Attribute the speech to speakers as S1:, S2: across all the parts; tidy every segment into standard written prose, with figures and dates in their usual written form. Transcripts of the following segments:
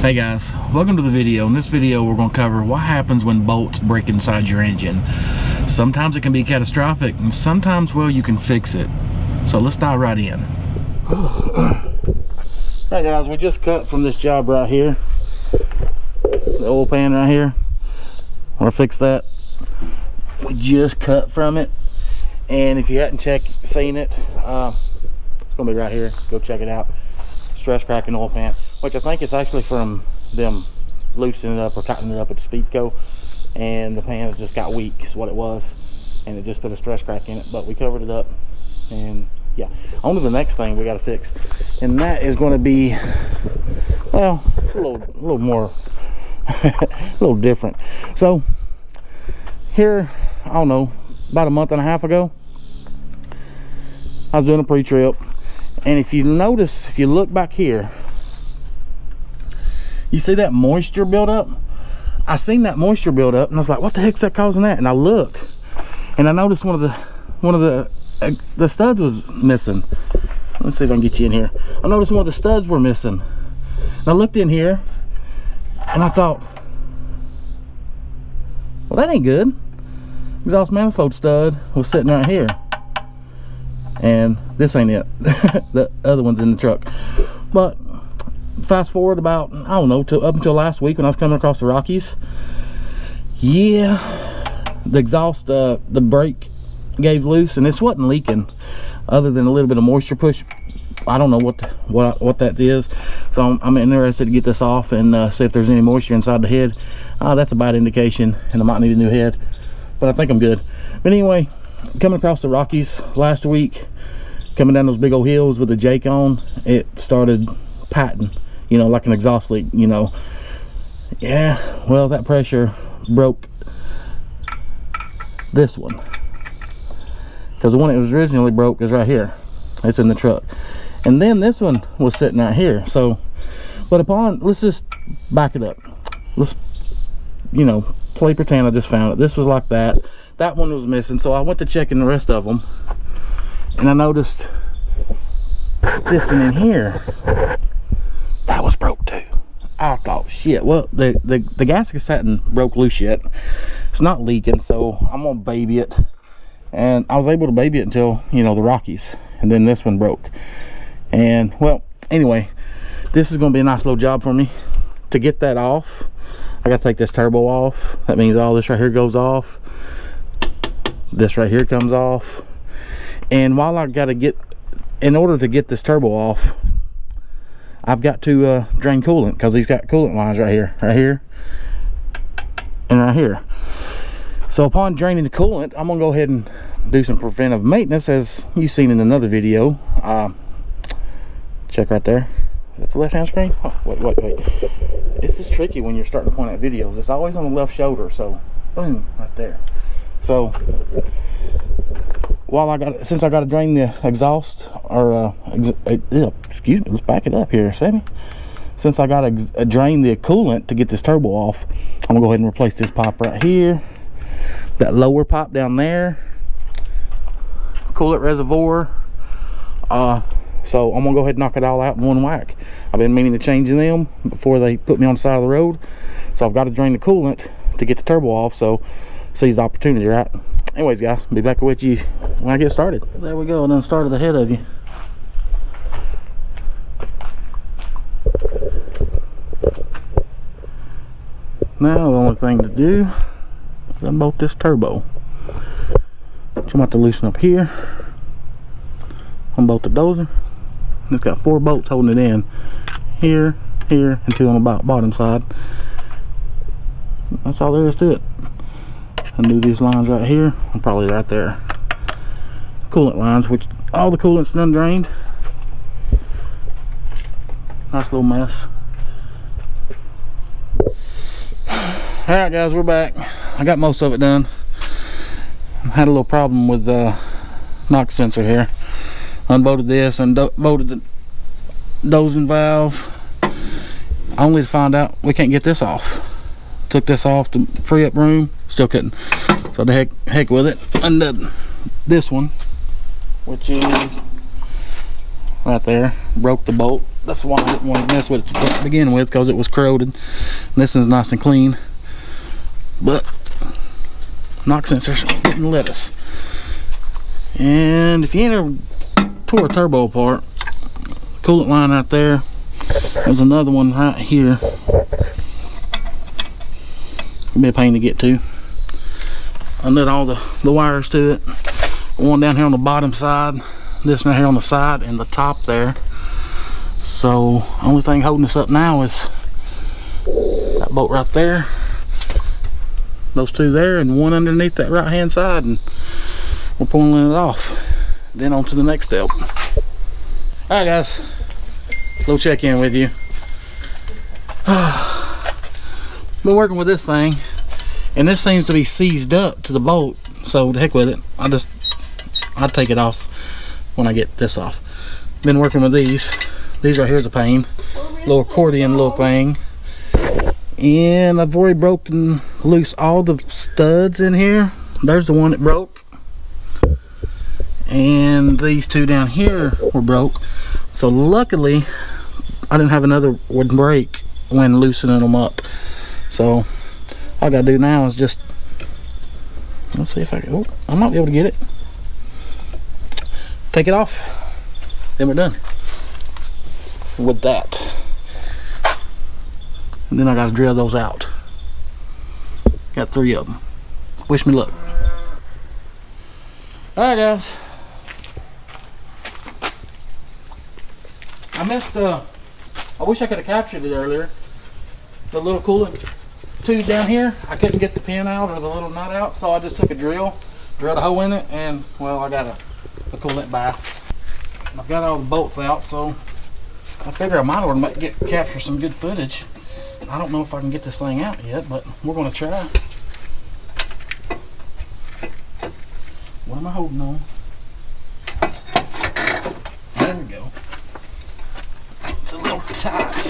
S1: Hey guys, welcome to the video. In this video we're going to cover what happens when bolts break inside your engine. Sometimes it can be catastrophic and sometimes, well, you can fix it. So let's dive right in. Hey guys, we just cut from this job right here. The oil pan right here. I want to fix that. We just cut from it. And if you hadn't seen it, it's going to be right here. Go check it out. Stress cracking oil pan, which I think is actually from them loosening it up or tightening it up at Speedco, and the pan just got weak is what it was, and it just put a stress crack in it. But we covered it up, and yeah, on to the next thing we got to fix, and that is going to be, well, it's a little more a little different. So here, I don't know, about a month and a half ago, I was doing a pre-trip. And if you notice, if you look back here, you see that moisture build up? I seen that moisture build up and I was like, what the heck's that causing that? And I looked and I noticed one of the studs was missing. Let's see if I can get you in here. I noticed one of the studs were missing. And I looked in here and I thought, well, that ain't good. Exhaust manifold stud was sitting right here. And this ain't it. The other one's in the truck. But fast forward about, I don't know, up until last week when I was coming across the Rockies. Yeah, the exhaust, the brake gave loose and this wasn't leaking other than a little bit of moisture push. I don't know what that is. So I'm interested to get this off and see if there's any moisture inside the head. That's a bad indication and I might need a new head, but I think I'm good. But anyway, coming across the Rockies last week, coming down those big old hills with the Jake on, it started patting, you know, like an exhaust leak, you know. Yeah, well, that pressure broke this one, because the one it was originally broke is right here. It's in the truck. And then this one was sitting out here. So, but upon, let's just back it up. Let's, you know, play pretend I just found it. This was like that. That one was missing, so I went to checking the rest of them, and I noticed this one in here, that was broke too. I thought, shit, well, the gasket hadn't broke loose yet. It's not leaking, so I'm gonna baby it. And I was able to baby it until, you know, the Rockies, and then this one broke. And well, anyway, this is gonna be a nice little job for me. To get that off, I gotta take this turbo off. That means all this right here goes off. This right here comes off. And while I gotta get, in order to get this turbo off, I've got to drain coolant, because he's got coolant lines right here, and right here. So upon draining the coolant, I'm gonna go ahead and do some preventive maintenance, as you've seen in another video. Check right there. That's the left hand screen. Oh, wait. It's just tricky when you're starting to point out videos. It's always on the left shoulder, so boom, right there. So while since I got to drain the exhaust, or excuse me, let's back it up here, Sammy. Since I got to drain the coolant to get this turbo off, I'm gonna go ahead and replace this pipe right here, that lower pipe down there, coolant reservoir. So I'm gonna go ahead and knock it all out in one whack. I've been meaning to change them before they put me on the side of the road, so I've got to drain the coolant to get the turbo off. So seize the opportunity, right? Anyways, guys, I'll be back with you when I get started. There we go, and then started ahead of you. Now the only thing to do is unbolt this turbo, which I'm about to loosen up here. Unbolt the dozer. It's got 4 bolts holding it in, here, and 2 on the bottom side. That's all there is to it. Undo these lines right here, and probably right there. Coolant lines, which all the coolant's done drained. Nice little mess. Alright guys, we're back. I got most of it done. Had a little problem with the knock sensor here. Unbolted this and bolted the dozing valve, only to find out we can't get this off. Took this off to free up room, still couldn't. So the heck with it. Undid this one, which is right there. Broke the bolt that's why I didn't want to mess with it to begin with, because it was corroded. And this is nice and clean, but MakeCents didn't let us. And if you ain't ever tore a turbo apart, coolant line out there, there's another one right here. It'll be a pain to get to. I nut all the wires to it. One down here on the bottom side, this right here on the side, and the top there. So only thing holding us up now is that bolt right there, those two there, and one underneath that right hand side, and we're pulling it off. Then on to the next step. Alright guys, little check-in with you. Been working with this thing, and this seems to be seized up to the bolt, so the heck with it. I'll take it off when I get this off. Been working with these right here is a pain. Little accordion little thing. And I've already broken loose all the studs in here. There's the one that broke. And these two down here were broke. So luckily, I didn't have another one break when loosening them up. So all I gotta do now is just, let's see if I can, oh, I might be able to get it. Take it off, then we're done with that. And then I gotta drill those out. Got 3 of them. Wish me luck. Alright guys, I missed I wish I could have captured it earlier. The little coolant tube down here, I couldn't get the pin out or the little nut out, so I just took a drilled a hole in it, and well, I got a coolant bath. I've got all the bolts out, so I figure I might or might capture some good footage. I don't know if I can get this thing out yet, but we're gonna try. What am I holding on? There we go. It's a little tight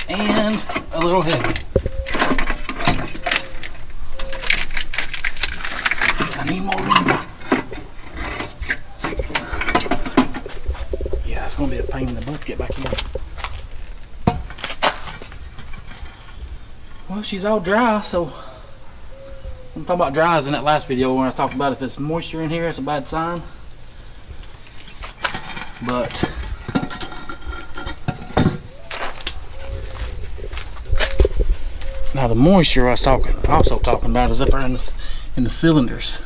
S1: and a little heavy. I need more room. Yeah, it's gonna be a pain in the butt to get back in. Well, she's all dry, so I'm talking about dry as in that last video when I talked about if there's moisture in here, it's a bad sign. But now the moisture I was also talking about is up there in the cylinders.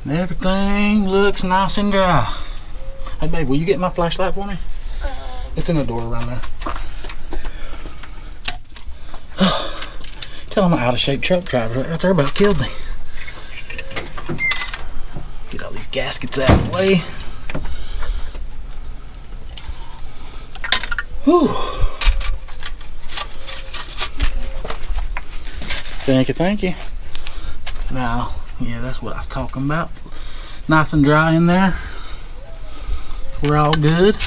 S1: And everything looks nice and dry. Hey babe, will you get my flashlight for me? It's in the door around there. Tell them I'm out of shape truck driver right there about killed me. Get all these gaskets out of the way. Whew. Thank you. Now, yeah, that's what I was talking about. Nice and dry in there. We're all good.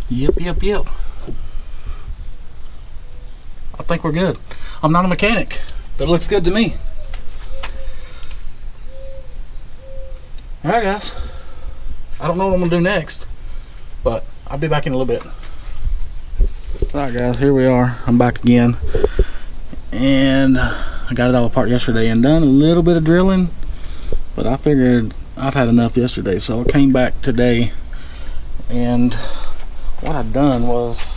S1: Yep. I think we're good. I'm not a mechanic, but it looks good to me. Alright guys, I don't know what I'm gonna do next, but I'll be back in a little bit. Alright guys, here we are. I'm back again, and I got it all apart yesterday and done a little bit of drilling, but I figured I've had enough yesterday, so I came back today, and what I've done was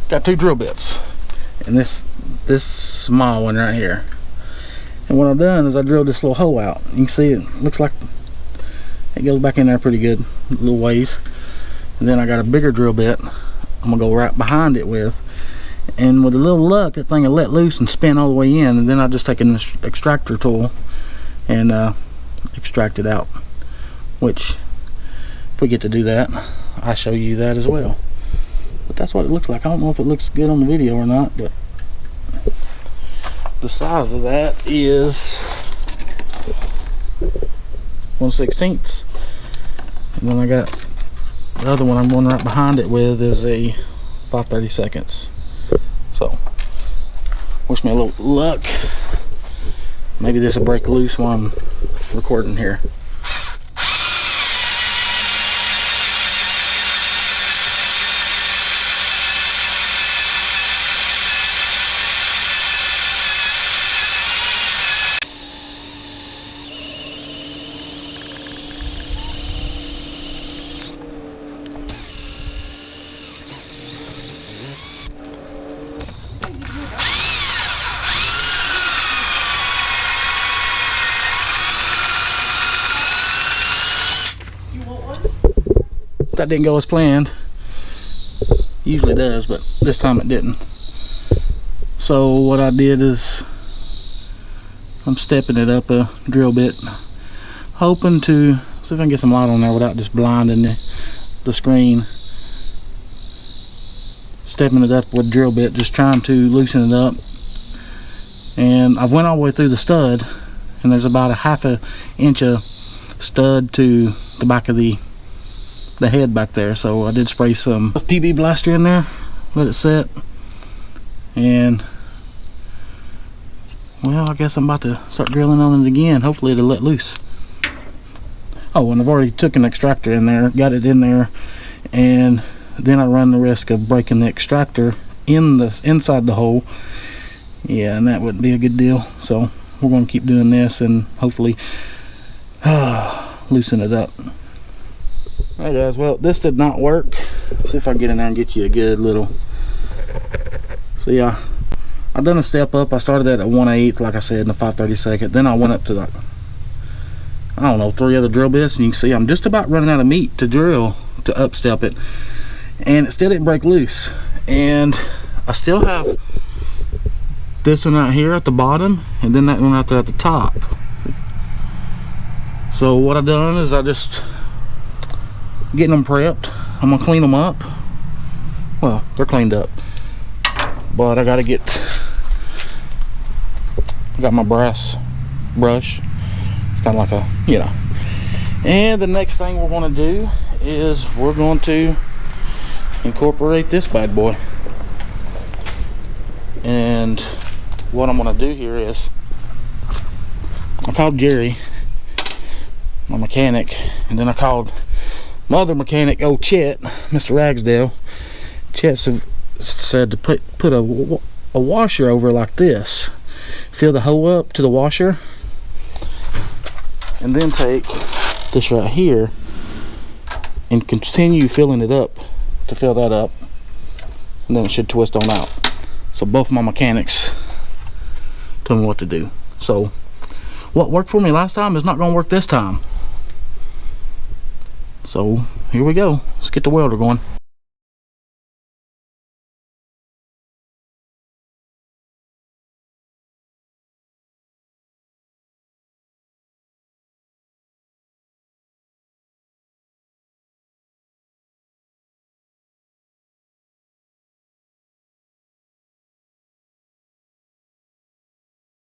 S1: got 2 drill bits and this small one right here, and what I've done is I drilled this little hole out. You can see it looks like it goes back in there pretty good, a little ways. And then I got a bigger drill bit I'm gonna go right behind it with, and with a little luck that thing will let loose and spin all the way in, and then I just take an extractor tool and extract it out, which if we get to do that, I'll show you that as well. But that's what it looks like. I don't know if it looks good on the video or not, but the size of that is 1/16. And then I got the other one I'm going right behind it with is a 5/32. So wish me a little luck. Maybe this will break loose while I'm recording here. that didn't go as planned. Usually does, but this time it didn't. So what I did is I'm stepping it up a drill bit, hoping to see if I can get some light on there without just blinding the screen. Stepping it up with a drill bit, just trying to loosen it up. And I've went all the way through the stud, and there's about a half an inch of stud to the back of the head back there. So I did spray some PB blaster in there, let it set, and well, I guess I'm about to start drilling on it again. Hopefully it'll let loose. Oh, and I've already took an extractor in there, got it in there, and then I run the risk of breaking the extractor inside the hole. Yeah, and that wouldn't be a good deal. So we're going to keep doing this and hopefully loosen it up. Alright guys, well, this did not work. See if I can get in there and get you a good little. So yeah, I've done a step up. I started at 1/8, like I said, in the 5/32. Then I went up to like, I don't know, 3 other drill bits, and you can see I'm just about running out of meat to drill to upstep it, and it still didn't break loose. And I still have this one out here at the bottom, and then that one out there at the top. So what I've done is I just getting them prepped. I'm gonna clean them up. Well, they're cleaned up, but I gotta get, I got my brass brush. It's kind of like a, you know. And the next thing we're going to do is we're going to incorporate this bad boy. And what I'm going to do here is I called Jerry, my mechanic, and then I called my other mechanic, old Chet, Mr. Ragsdale. Chet said to put a washer over like this, fill the hole up to the washer, and then take this right here and continue filling it up to fill that up, and then it should twist on out. So both my mechanics told me what to do. So what worked for me last time is not going to work this time. So here we go. Let's get the welder going.